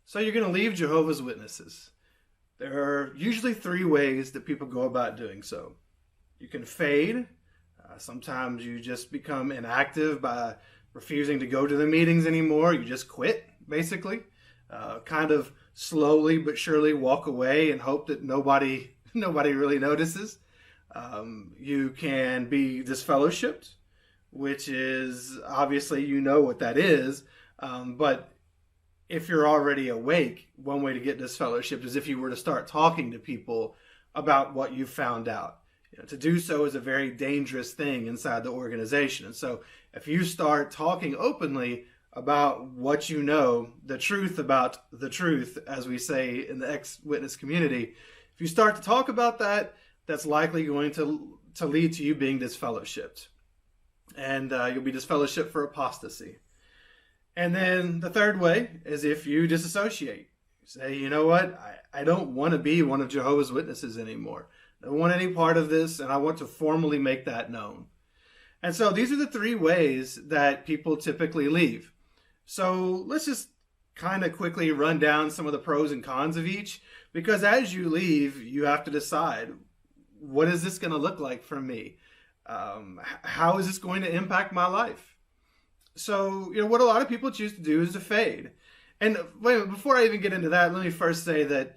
So you're going to leave Jehovah's Witnesses. There are usually three ways that people go about doing so. You can fade. Sometimes you just become inactive by refusing to go to the meetings anymore. You just quit, basically. Kind of slowly but surely walk away and hope that nobody really notices. You can be disfellowshipped, which is obviously you know what that is. But if you're already awake, one way to get disfellowshipped is if you were to start talking to people about what you found out. To do so is a very dangerous thing inside the organization. And so if you start talking openly about what you know, the truth about the truth, as we say in the ex-witness community, if you start to talk about that, that's likely going to lead to you being disfellowshipped. And you'll be disfellowshipped for apostasy. And then the third way is if you disassociate. You say, you know what, I don't want to be one of Jehovah's Witnesses anymore. I don't want any part of this, and I want to formally make that known. And so these are the three ways that people typically leave. So let's just kind of quickly run down some of the pros and cons of each, because as you leave, you have to decide, what is this going to look like for me? How is this going to impact my life? So, what a lot of people choose to do is to fade. And wait, before I even get into that, let me first say that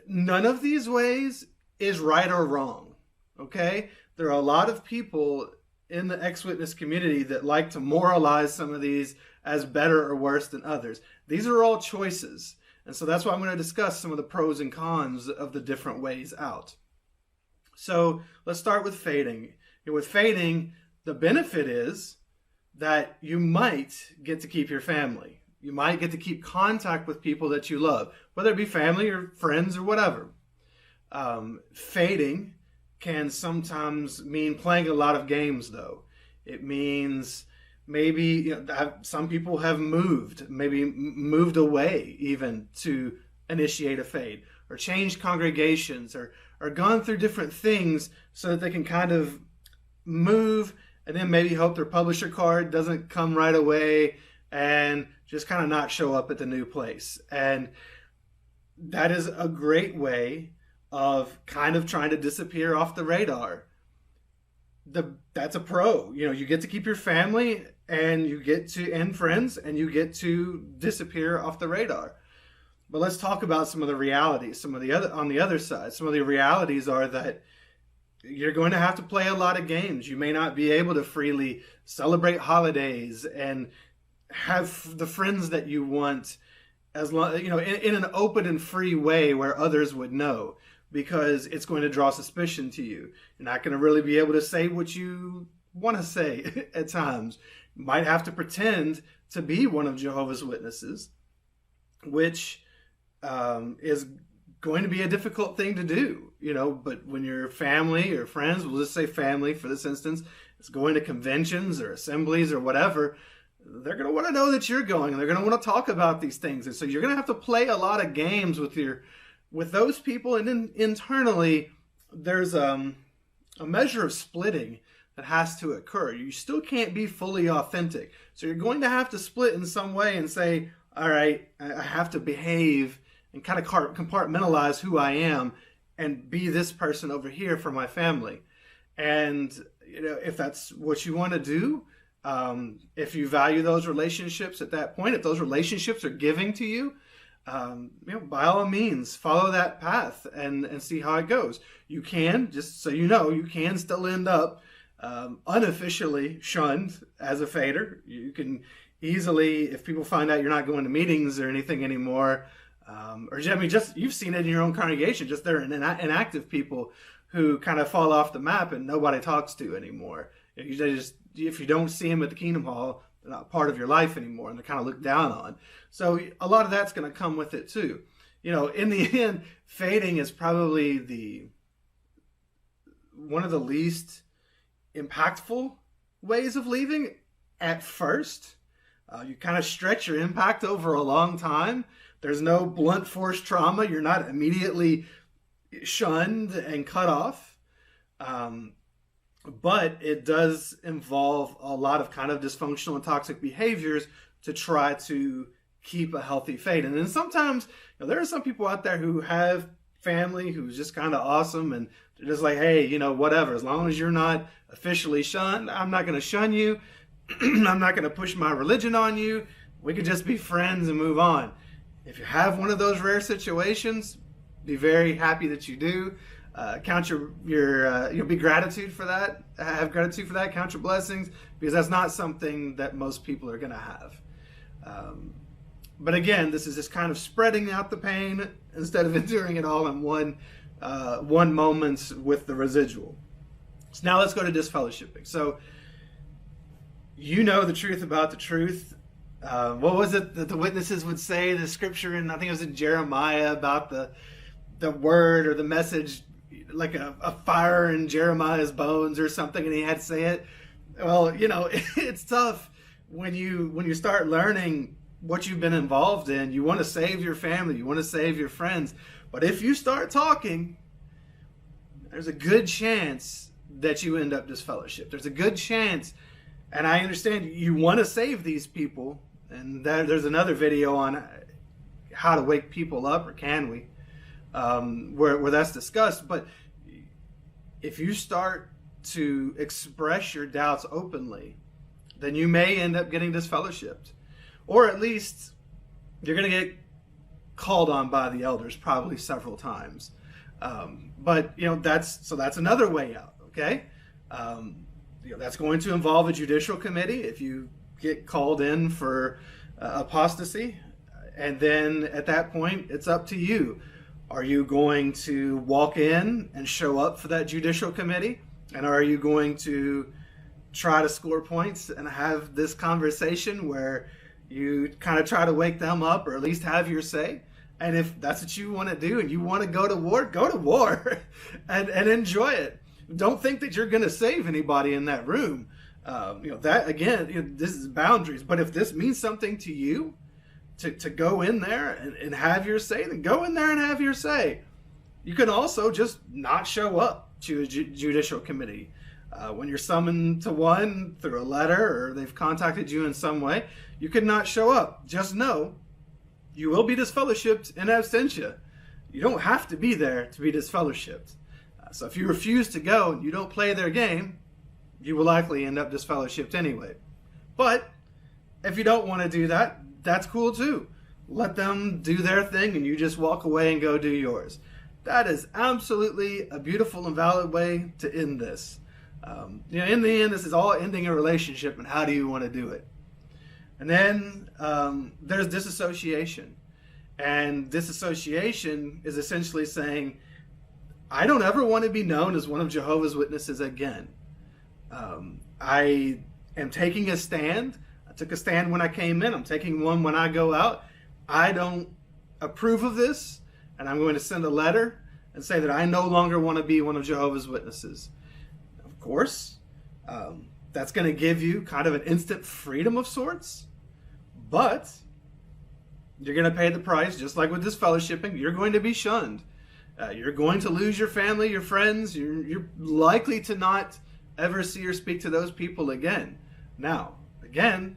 none of these ways is right or wrong, okay? There are a lot of people in the ex-witness community that like to moralize some of these as better or worse than others. These are all choices. And so that's why I'm going to discuss some of the pros and cons of the different ways out. So let's start with fading. With fading, the benefit is that you might get to keep your family. You might get to keep contact with people that you love, whether it be family or friends or whatever. Fading can sometimes mean playing a lot of games, though. It means maybe some people have maybe moved away even to initiate a fade, or changed congregations, or gone through different things so that they can kind of move and then maybe hope their publisher card doesn't come right away and just kind of not show up at the new place. And that is a great way of kind of trying to disappear off the radar. That's a pro. You get to keep your family and you get to end friends and you get to disappear off the radar. But let's talk about some of the realities. On the other side, some of the realities are that you're going to have to play a lot of games. You may not be able to freely celebrate holidays and have the friends that you want as long, in an open and free way where others would know, because it's going to draw suspicion to you. You're not going to really be able to say what you want to say at times. You might have to pretend to be one of Jehovah's Witnesses, which is going to be a difficult thing to do, but when your family or friends, we'll just say family for this instance, is going to conventions or assemblies or whatever, they're going to want to know that you're going, and they're going to want to talk about these things. And so you're going to have to play a lot of games with those people. And then internally, there's a measure of splitting that has to occur. You still can't be fully authentic. So you're going to have to split in some way and say, all right, I have to behave and kind of compartmentalize who I am and be this person over here for my family. And, if that's what you want to do, if you value those relationships at that point, if those relationships are giving to you, by all means, follow that path and see how it goes. You can, just so you know, you can still end up unofficially shunned as a fader. You can easily, if people find out you're not going to meetings or anything anymore, just you've seen it in your own congregation, just there are inactive people who kind of fall off the map and nobody talks to anymore. If you don't see them at the Kingdom Hall, they're not part of your life anymore, and they're kind of looked down on. So a lot of that's going to come with it too. In the end, fading is probably one of the least impactful ways of leaving at first. You kind of stretch your impact over a long time. There's no blunt force trauma. You're not immediately shunned and cut off. But it does involve a lot of kind of dysfunctional and toxic behaviors to try to keep a healthy faith. And then sometimes, there are some people out there who have family who's just kind of awesome, and they're just like, hey, whatever, as long as you're not officially shunned, I'm not going to shun you. I'm not going to push my religion on you. We could just be friends and move on. If you have one of those rare situations, be very happy that you do. Count you'll be gratitude for that. Have gratitude for that. Count your blessings, because that's not something that most people are going to have. But again, this is just kind of spreading out the pain instead of enduring it all in one moment with the residual. So now let's go to disfellowshipping. So the truth about the truth. What was it that the witnesses would say? The scripture, and I think it was in Jeremiah, about the word or the message, like a fire in Jeremiah's bones or something, and he had to say it. Well, it's tough when you start learning what you've been involved in. You want to save your family, you want to save your friends, but if you start talking, there's a good chance that you end up disfellowshipped. There's a good chance, and I understand you want to save these people, and there's another video on how to wake people up, or can we, where that's discussed. But if you start to express your doubts openly, then you may end up getting disfellowshipped. Or at least you're going to get called on by the elders probably several times. But that's another way out. Okay, that's going to involve a judicial committee if you get called in for apostasy, and then at that point it's up to you. Are you going to walk in and show up for that judicial committee, and are you going to try to score points and have this conversation where you kind of try to wake them up, or at least have your say? And if that's what you want to do, and you want to go to war and enjoy it. Don't think that you're going to save anybody in that room. That again, this is boundaries. But if this means something to you, to go in there and have your say, then go in there and have your say. You can also just not show up to a judicial committee. When you're summoned to one through a letter, or they've contacted you in some way, you could not show up. Just know you will be disfellowshipped in absentia. You don't have to be there to be disfellowshipped. So if you refuse to go and you don't play their game, you will likely end up disfellowshipped anyway. But if you don't want to do that, that's cool too. Let them do their thing and you just walk away and go do yours. That is absolutely a beautiful and valid way to end this. In the end, this is all ending a relationship, and how do you want to do it? And then there's disassociation. And disassociation is essentially saying, I don't ever want to be known as one of Jehovah's Witnesses again. I am taking a stand. I took a stand when I came in. I'm taking one when I go out. I don't approve of this, and I'm going to send a letter and say that I no longer want to be one of Jehovah's Witnesses. Of course, that's going to give you kind of an instant freedom of sorts, but you're going to pay the price, just like with this fellowshipping. You're going to be shunned. You're going to lose your family, your friends. You're likely to not ever see or speak to those people again. Now, again,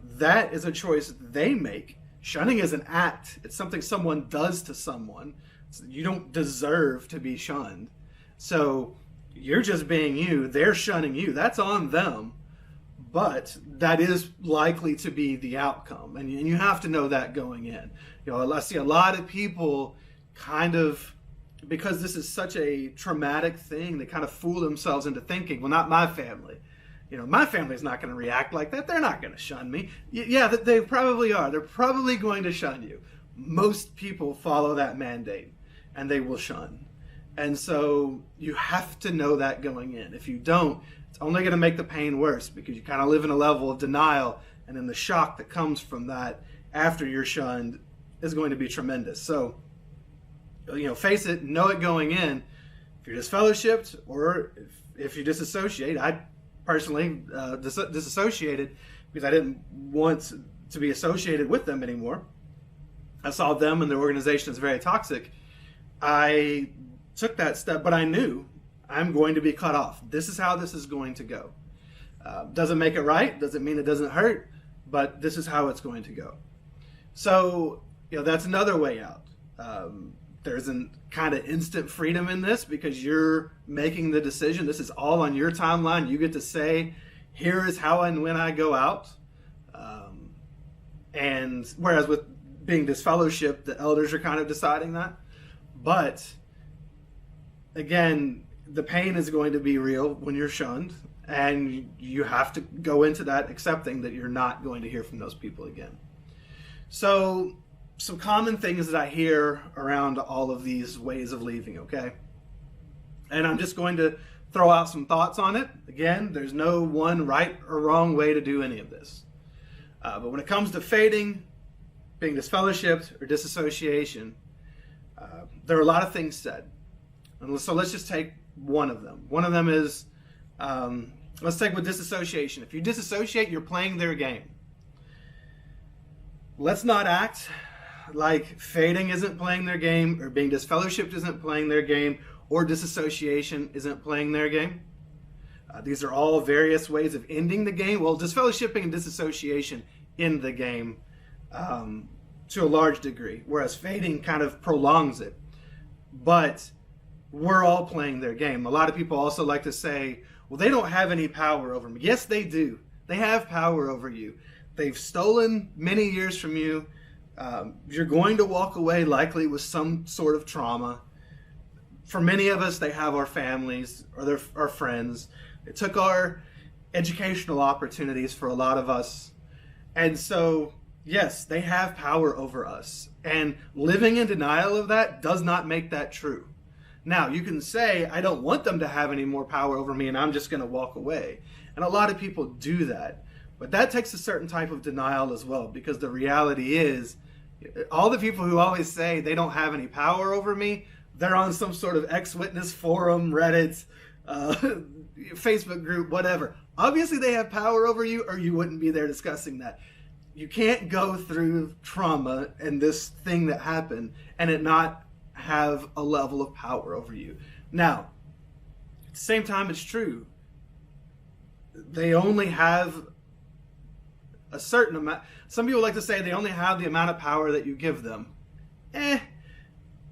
that is a choice they make. Shunning is an act. It's something someone does to someone. You don't deserve to be shunned. So you're just being you. They're shunning you. That's on them. But that is likely to be the outcome. And you have to know that going in. I see a lot of people kind of, because this is such a traumatic thing, they kind of fool themselves into thinking, well, not my family. My family's not going to react like that. They're not going to shun me. Yeah, they probably are. They're probably going to shun you. Most people follow that mandate, and they will shun. And so you have to know that going in. If you don't, it's only going to make the pain worse, because you kind of live in a level of denial, and then the shock that comes from that after you're shunned is going to be tremendous. So, face it, know it going in. If you're disfellowshipped, or if you disassociate, I personally disassociated because I didn't want to be associated with them anymore. I saw them and their organization as very toxic. I took that step, but I knew I'm going to be cut off. This is how this is going to go. Doesn't make it right, doesn't mean it doesn't hurt, but this is how it's going to go. So, that's another way out. There's a kind of instant freedom in this because you're making the decision. This is all on your timeline. You get to say, here is how and when I go out. And whereas with being disfellowshipped, the elders are kind of deciding that. But again, the pain is going to be real when you're shunned, and you have to go into that accepting that you're not going to hear from those people again. So some common things that I hear around all of these ways of leaving, okay? And I'm just going to throw out some thoughts on it. Again, there's no one right or wrong way to do any of this. But when it comes to fading, being disfellowshipped, or disassociation, there are a lot of things said. And so let's just take one of them. One of them is, let's take with disassociation. If you disassociate, you're playing their game. Let's not act like fading isn't playing their game, or being disfellowshipped isn't playing their game, or disassociation isn't playing their game. These are all various ways of ending the game. Well, disfellowshipping and disassociation end the game to a large degree, whereas fading kind of prolongs it. But we're all playing their game. A lot of people also like to say, well, they don't have any power over me. Yes, they do. They have power over you. They've stolen many years from you. You're going to walk away likely with some sort of trauma. For many of us, they have our families or our friends. They took our educational opportunities for a lot of us. And so, yes, they have power over us. And living in denial of that does not make that true. Now, you can say, I don't want them to have any more power over me and I'm just going to walk away. And a lot of people do that. But that takes a certain type of denial as well, because the reality is, all the people who always say they don't have any power over me, they're on some sort of ex-witness forum, Reddit, Facebook group, whatever. Obviously they have power over you, or you wouldn't be there discussing that. You can't go through trauma and this thing that happened and it not have a level of power over you. Now, at the same time, it's true. They only have a certain amount. Some people like to say they only have the amount of power that you give them.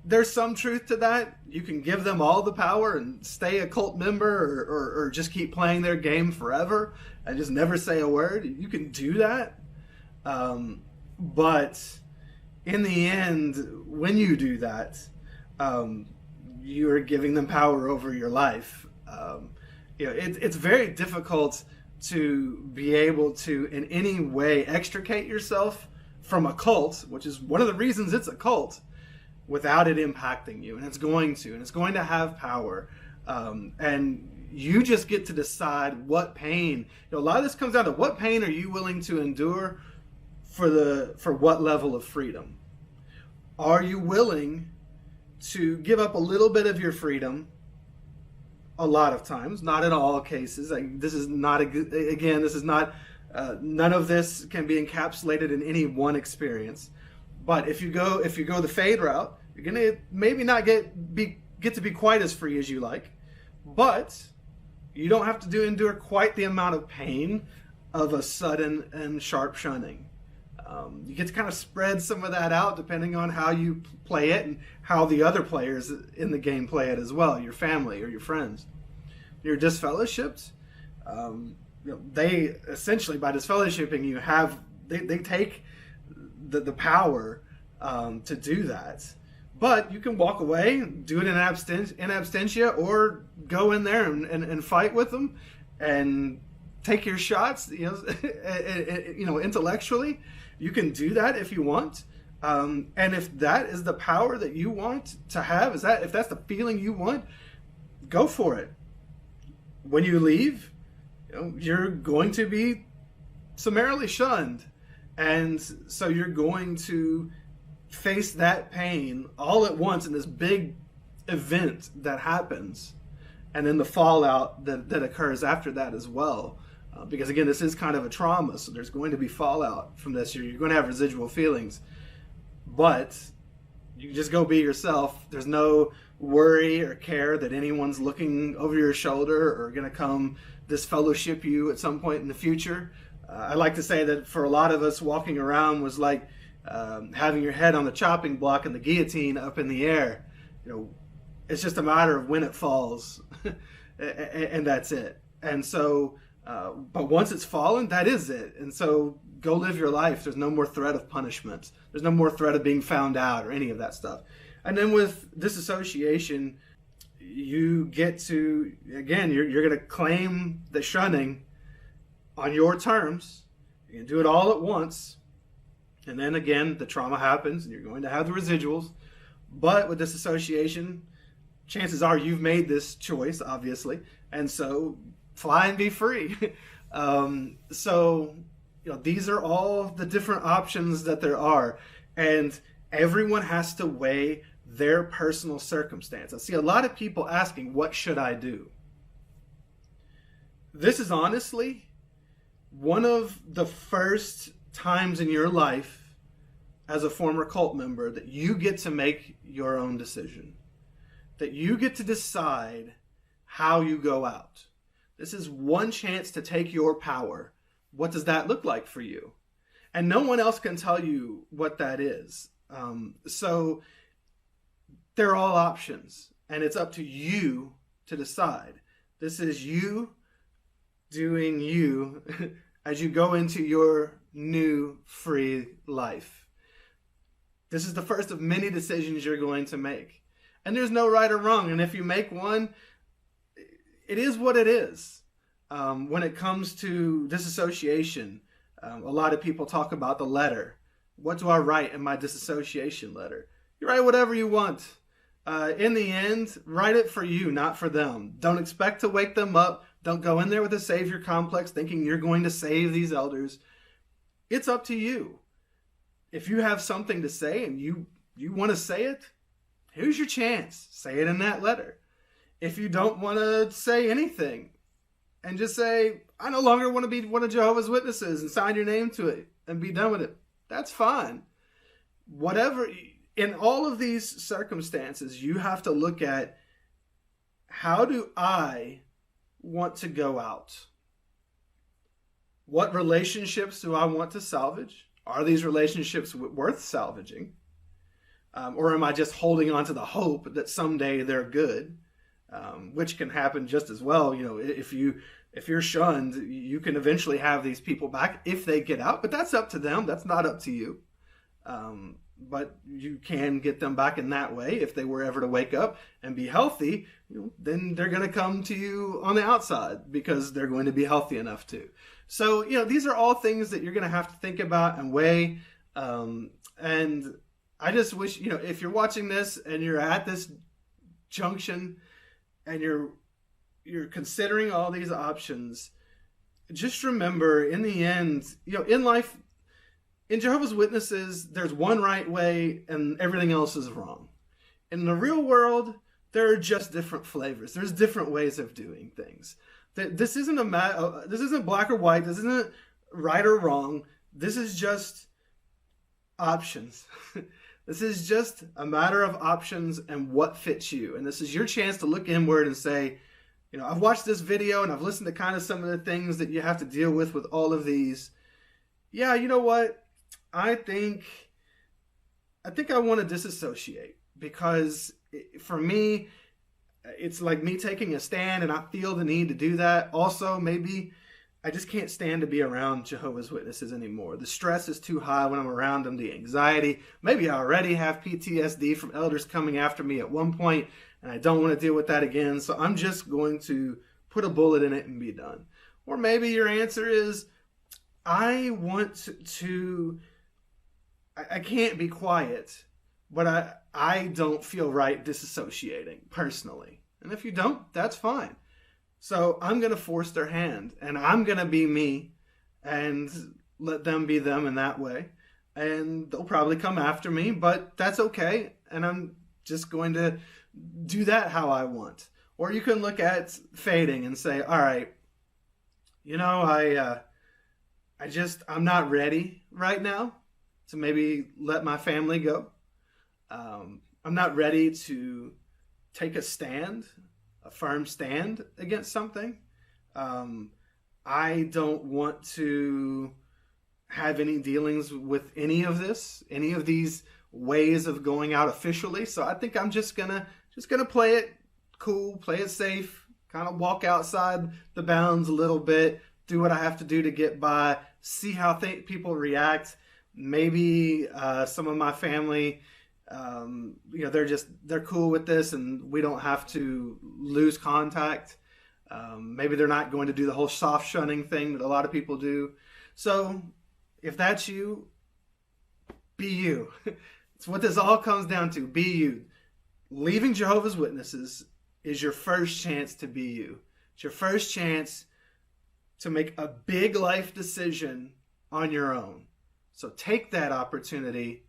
There's some truth to that. You can give them all the power and stay a cult member, or just keep playing their game forever and just never say a word. You can do that. But in the end, when you do that, you're giving them power over your life. It's very difficult to be able to in any way extricate yourself from a cult, which is one of the reasons it's a cult, without it impacting you. And it's going to have power. And you just get to decide what pain. A lot of this comes down to what pain are you willing to endure for what level of freedom. Are you willing to give up a little bit of your freedom? A lot of times, not in all cases. This is not none of this can be encapsulated in any one experience. But if you go the fade route, you're gonna maybe not get to be quite as free as you like, but you don't have to endure quite the amount of pain of a sudden and sharp shunning. You get to kind of spread some of that out depending on how you play it and how the other players in the game play it as well, your family or your friends. You're disfellowshipped. They essentially, by disfellowshipping you, they take the power to do that. But you can walk away, do it in absentia, or go in there and fight with them and take your shots. Intellectually, you can do that if you want. And if that is the power that you want to have, if that's the feeling you want, go for it. When you leave, you're going to be summarily shunned, and so you're going to face that pain all at once in this big event that happens, and then the fallout that occurs after that as well. Because again, this is kind of a trauma, so there's going to be fallout from this. You're going to have residual feelings, but you just go be yourself. There's no worry or care that anyone's looking over your shoulder or going to come disfellowship you at some point in the future. I like to say that for a lot of us, walking around was like having your head on the chopping block and the guillotine up in the air. It's just a matter of when it falls, and that's it. And so, but once it's fallen, that is it. And so go live your life. There's no more threat of punishment. There's no more threat of being found out or any of that stuff. And then with disassociation, you get to, again, you're going to claim the shunning on your terms. You can do it all at once. And then again, the trauma happens and you're going to have the residuals. But with disassociation, chances are you've made this choice, obviously. And so fly and be free. These are all the different options that there are. And everyone has to weigh their personal circumstance. I see a lot of people asking, what should I do? This is honestly one of the first times in your life as a former cult member that you get to make your own decision. That you get to decide how you go out. This is one chance to take your power. What does that look like for you? And no one else can tell you what that is. So they're all options, and it's up to you to decide. This is you doing you as you go into your new free life. This is the first of many decisions you're going to make. And there's no right or wrong. And if you make one, it is what it is. When it comes to disassociation, a lot of people talk about the letter. What do I write in my disassociation letter? You write whatever you want. In the end, write it for you, not for them. Don't expect to wake them up. Don't go in there with a savior complex thinking you're going to save these elders. It's up to you. If you have something to say and you want to say it, here's your chance. Say it in that letter. If you don't want to say anything and just say, I no longer want to be one of Jehovah's Witnesses and sign your name to it and be done with it, that's fine. Whatever, in all of these circumstances, you have to look at, how do I want to go out? What relationships do I want to salvage? Are these relationships worth salvaging? Or am I just holding on to the hope that someday they're good? Which can happen just as well. If you're shunned, you can eventually have these people back if they get out, but that's up to them. That's not up to you. But you can get them back in that way. If they were ever to wake up and be healthy, then they're going to come to you on the outside because they're going to be healthy enough to. So, these are all things that you're going to have to think about and weigh. And I just wish, if you're watching this and you're at this junction and you're considering all these options, just remember, in the end, in life, in Jehovah's Witnesses, there's one right way and everything else is wrong. In the real world, there are just different flavors. There's different ways of doing things. This isn't this isn't black or white. This isn't right or wrong. This is just options. This is just a matter of options and what fits you. And this is your chance to look inward and say, I've watched this video and I've listened to kind of some of the things that you have to deal with all of these. Yeah, you know what? I think I want to disassociate, because for me, it's like me taking a stand and I feel the need to do that. Also, maybe I just can't stand to be around Jehovah's Witnesses anymore. The stress is too high when I'm around them, the anxiety. Maybe I already have PTSD from elders coming after me at one point, and I don't want to deal with that again. So I'm just going to put a bullet in it and be done. Or maybe your answer is, I want to I can't be quiet, but I don't feel right disassociating personally. And if you don't, that's fine. So I'm going to force their hand, and I'm going to be me and let them be them in that way. And they'll probably come after me, but that's okay. And I'm just going to do that how I want. Or you can look at fading and say, all right, I'm not ready right now to maybe let my family go. I'm not ready to take a stand, a firm stand against something. I don't want to have any dealings with any of this, any of these ways of going out officially. So I think I'm just gonna play it cool, play it safe, kind of walk outside the bounds a little bit, do what I have to do to get by, see how people react. Maybe some of my family, they're cool with this, and we don't have to lose contact. Maybe they're not going to do the whole soft shunning thing that a lot of people do. So if that's you, be you. It's what this all comes down to. Be you. Leaving Jehovah's Witnesses is your first chance to be you. It's your first chance to make a big life decision on your own. So take that opportunity,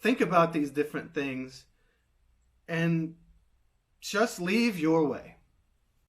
think about these different things, and just leave your way.